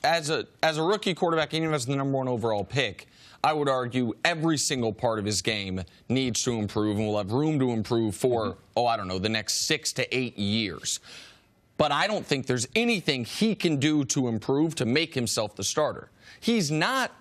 as a rookie quarterback, even as the #1 overall pick, I would argue every single part of his game needs to improve and will have room to improve for, I don't know, the next 6 to 8 years. But I don't think there's anything he can do to improve to make himself the starter. He's not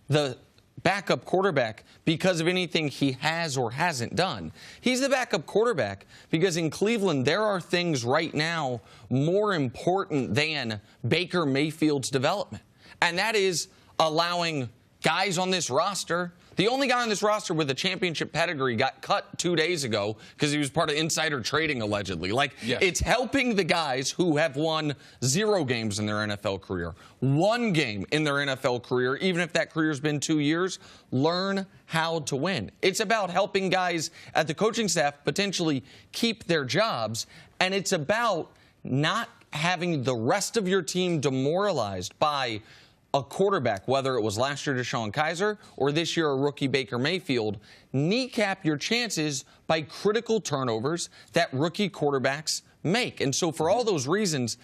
the backup quarterback because of anything he has or hasn't done. He's the backup quarterback because in Cleveland there are things right now more important than Baker Mayfield's development. And that is allowing guys on this roster. The only guy on this roster with a championship pedigree got cut 2 days ago because he was part of insider trading, allegedly. It's helping the guys who have won 0 games in their NFL career, 1 game in their NFL career, even if that career's been 2 years, learn how to win. It's about helping guys at the coaching staff potentially keep their jobs, and it's about not having the rest of your team demoralized by a quarterback, whether it was last year Deshaun Kaiser or this year a rookie Baker Mayfield. Kneecap your chances by critical turnovers that rookie quarterbacks make. And so for all those reasons,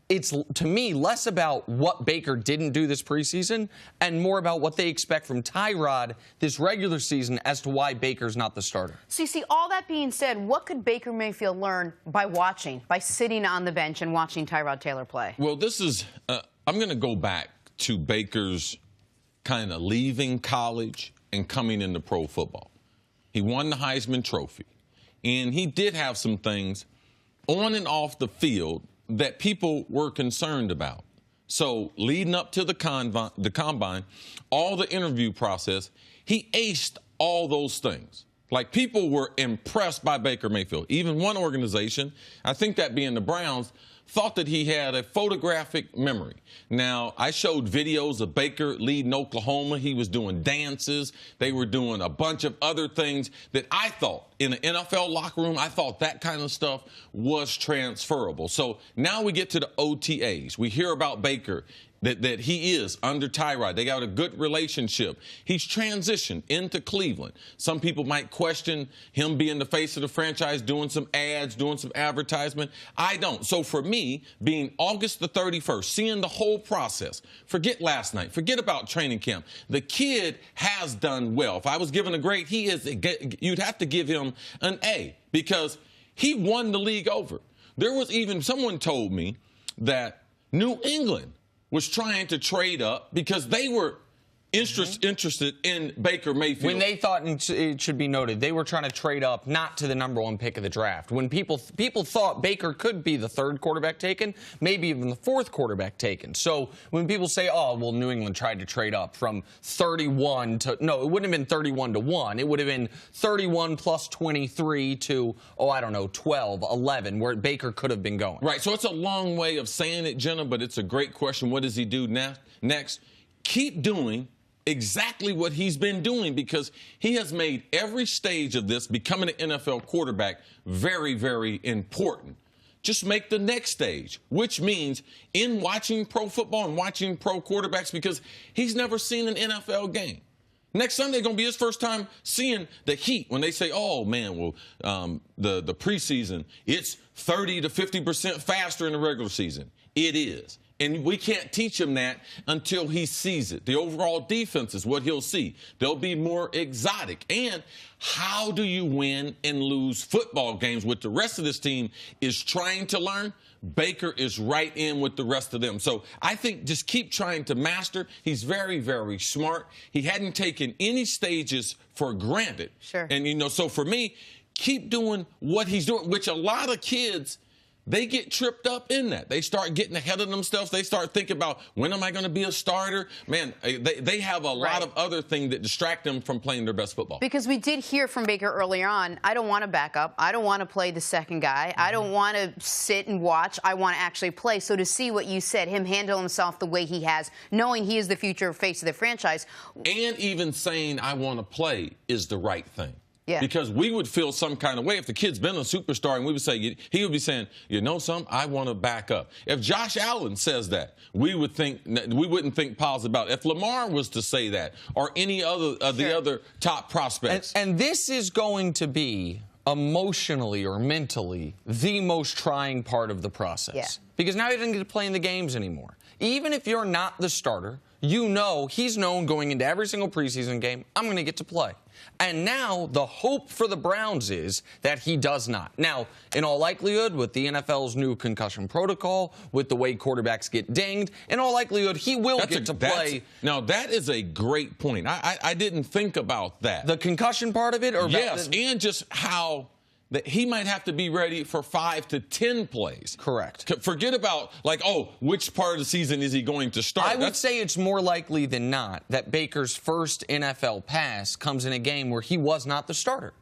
it's, to me, less about what Baker didn't do this preseason and more about what they expect from Tyrod this regular season as to why Baker's not the starter. So you see, all that being said, what could Baker Mayfield learn by watching, by sitting on the bench and watching Tyrod Taylor play? Well, this is, I'm going to go back to Baker's kind of leaving college and coming into pro football. He won the Heisman Trophy, and he did have some things on and off the field that people were concerned about. So leading up to the combine, all the interview process, he aced all those things. Like, people were impressed by Baker Mayfield. Even one organization, I think that being the Browns, thought that he had a photographic memory. Now, I showed videos of Baker leading Oklahoma. He was doing dances. They were doing a bunch of other things that I thought, in an NFL locker room, I thought that kind of stuff was transferable. So now we get to the OTAs. We hear about Baker, that he is under Tyrod. They got a good relationship. He's transitioned into Cleveland. Some people might question him being the face of the franchise, doing some ads, doing some advertisement. I don't. So for me, being August the 31st, seeing the whole process, forget last night, forget about training camp. The kid has done well. If I was given a grade, you'd have to give him an A because he won the league over. There was even, someone told me that New England was trying to trade up because they were interested in Baker Mayfield. When they thought, and it should be noted, they were trying to trade up not to the #1 pick of the draft. When people thought Baker could be the 3rd quarterback taken, maybe even the 4th quarterback taken. So when people say, oh, well, New England tried to trade up from 31 to, no, it wouldn't have been 31 to 1. It would have been 31 plus 23 to, 12, 11, where Baker could have been going. Right, so it's a long way of saying it, Jenna, but it's a great question. What does he do next? Keep doing exactly what he's been doing, because he has made every stage of this becoming an NFL quarterback very, very important. Just make the next stage, which means in watching pro football and watching pro quarterbacks, because he's never seen an NFL game. Next Sunday is going to be his first time seeing the heat when they say, oh, man, well, the preseason, it's 30 to 50% faster in the regular season. It is. And we can't teach him that until he sees it. The overall defense is what he'll see. They'll be more exotic. And how do you win and lose football games, which the rest of this team is trying to learn? Baker is right in with the rest of them. So I think just keep trying to master. He's very, very smart. He hadn't taken any stages for granted. Sure. And, so for me, keep doing what he's doing, which a lot of kids, they get tripped up in that. They start getting ahead of themselves. They start thinking about, when am I going to be a starter? Man, they have a lot of other things that distract them from playing their best football. Because we did hear from Baker earlier on, I don't want to back up. I don't want to play the second guy. I don't want to sit and watch. I want to actually play. So to see what you said, him handle himself the way he has, knowing he is the future face of the franchise. And even saying, I want to play, is the right thing. Yeah. Because we would feel some kind of way if the kid's been a superstar, and we would say, he would be saying, I want to back up. If Josh Allen says that, we wouldn't think positive about it. If Lamar was to say that, or any other of the other top prospects. And this is going to be emotionally or mentally the most trying part of the process. Yeah. Because now he doesn't get to play in the games anymore. even if you're not the starter, you know he's known going into every single preseason game, I'm going to get to play. And now the hope for the Browns is that he does not. Now, in all likelihood, with the NFL's new concussion protocol, with the way quarterbacks get dinged, in all likelihood, he will get to play. Now, that is a great point. I didn't think about that. The concussion part of it? Or yes, and just how that he might have to be ready for 5 to 10 plays. Correct. Forget about, like, which part of the season is he going to start? I would say it's more likely than not that Baker's first NFL pass comes in a game where he was not the starter.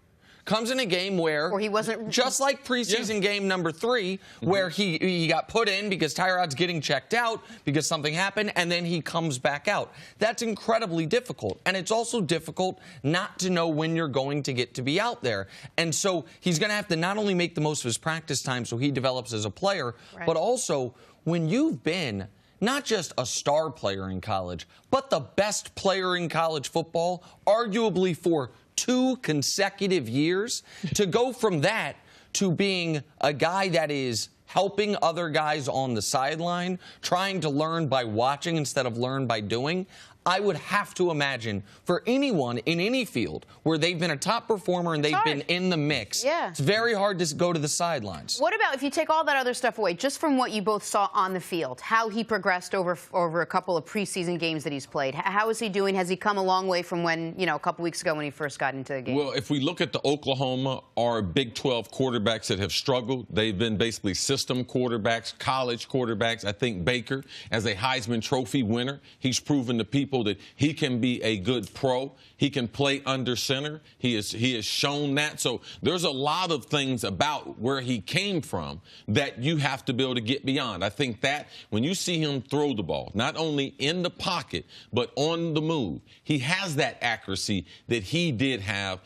Comes in a game where he wasn't, just like preseason game number 3, where he got put in because Tyrod's getting checked out because something happened, and then he comes back out. That's incredibly difficult, and it's also difficult not to know when you're going to get to be out there. And so he's going to have to not only make the most of his practice time so he develops as a player, but also when you've been not just a star player in college, but the best player in college football, arguably for 2 consecutive years, to go from that to being a guy that is helping other guys on the sideline, trying to learn by watching instead of learn by doing. I would have to imagine for anyone in any field where they've been a top performer and they've been in the mix, it's very hard to go to the sidelines. What about if you take all that other stuff away, just from what you both saw on the field, how he progressed over a couple of preseason games that he's played? How is he doing? Has he come a long way from when, a couple weeks ago when he first got into the game? Well, if we look at the Oklahoma or Big 12 quarterbacks that have struggled, they've been basically system quarterbacks, college quarterbacks. I think Baker, as a Heisman Trophy winner, he's proven to people that he can be a good pro. He can play under center. He has shown that. So there's a lot of things about where he came from that you have to be able to get beyond. I think that when you see him throw the ball, not only in the pocket, but on the move, he has that accuracy that he did have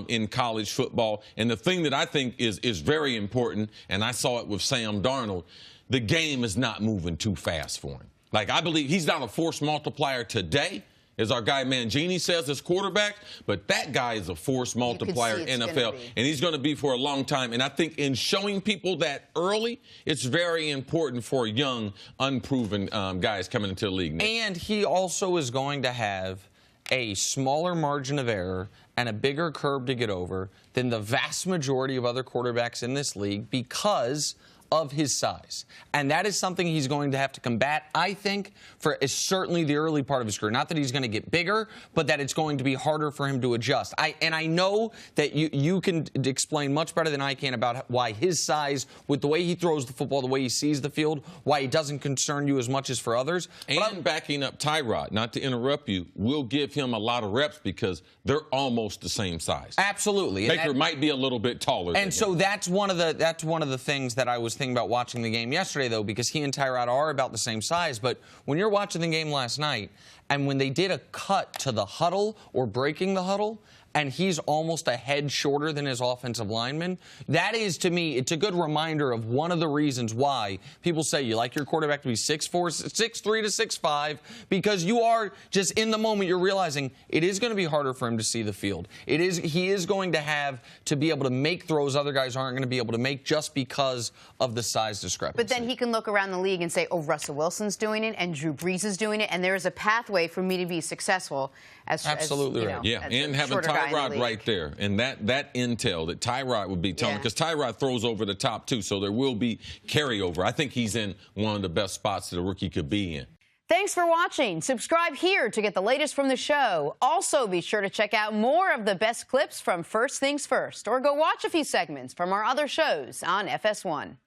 in college football. And the thing that I think is very important, and I saw it with Sam Darnold, the game is not moving too fast for him. Like, I believe he's not a force multiplier today, as our guy Mangini says as quarterback, but that guy is a force multiplier in NFL, and he's going to be for a long time. And I think in showing people that early, it's very important for young, unproven guys coming into the league now. And he also is going to have a smaller margin of error and a bigger curb to get over than the vast majority of other quarterbacks in this league because of his size. And that is something he's going to have to combat, I think, for certainly the early part of his career. Not that he's going to get bigger, but that it's going to be harder for him to adjust. And I know that you can explain much better than I can about why his size, with the way he throws the football, the way he sees the field, why it doesn't concern you as much as for others. And backing up Tyrod, not to interrupt you, will give him a lot of reps because they're almost the same size. Absolutely. Baker might be a little bit taller than him. So that's one of the things that I was thinking about watching the game yesterday, though, because he and Tyrod are about the same size. But when you're watching the game last night, and when they did a cut to the huddle or breaking the huddle, and he's almost a head shorter than his offensive lineman, that is, to me, it's a good reminder of one of the reasons why people say you like your quarterback to be 6'4", 6'3" to 6'5", because you are just in the moment you're realizing it is going to be harder for him to see the field. He is going to have to be able to make throws other guys aren't going to be able to make just because of the size discrepancy. But then he can look around the league and say, oh, Russell Wilson's doing it and Drew Brees is doing it, and there is a pathway for me to be successful Absolutely right. Yeah, and having Tyrod right there, and that intel that Tyrod would be telling, because Tyrod throws over the top too, so there will be carryover. I think he's in one of the best spots that a rookie could be in. Thanks for watching. Subscribe here to get the latest from the show. Also, be sure to check out more of the best clips from First Things First, or go watch a few segments from our other shows on FS1.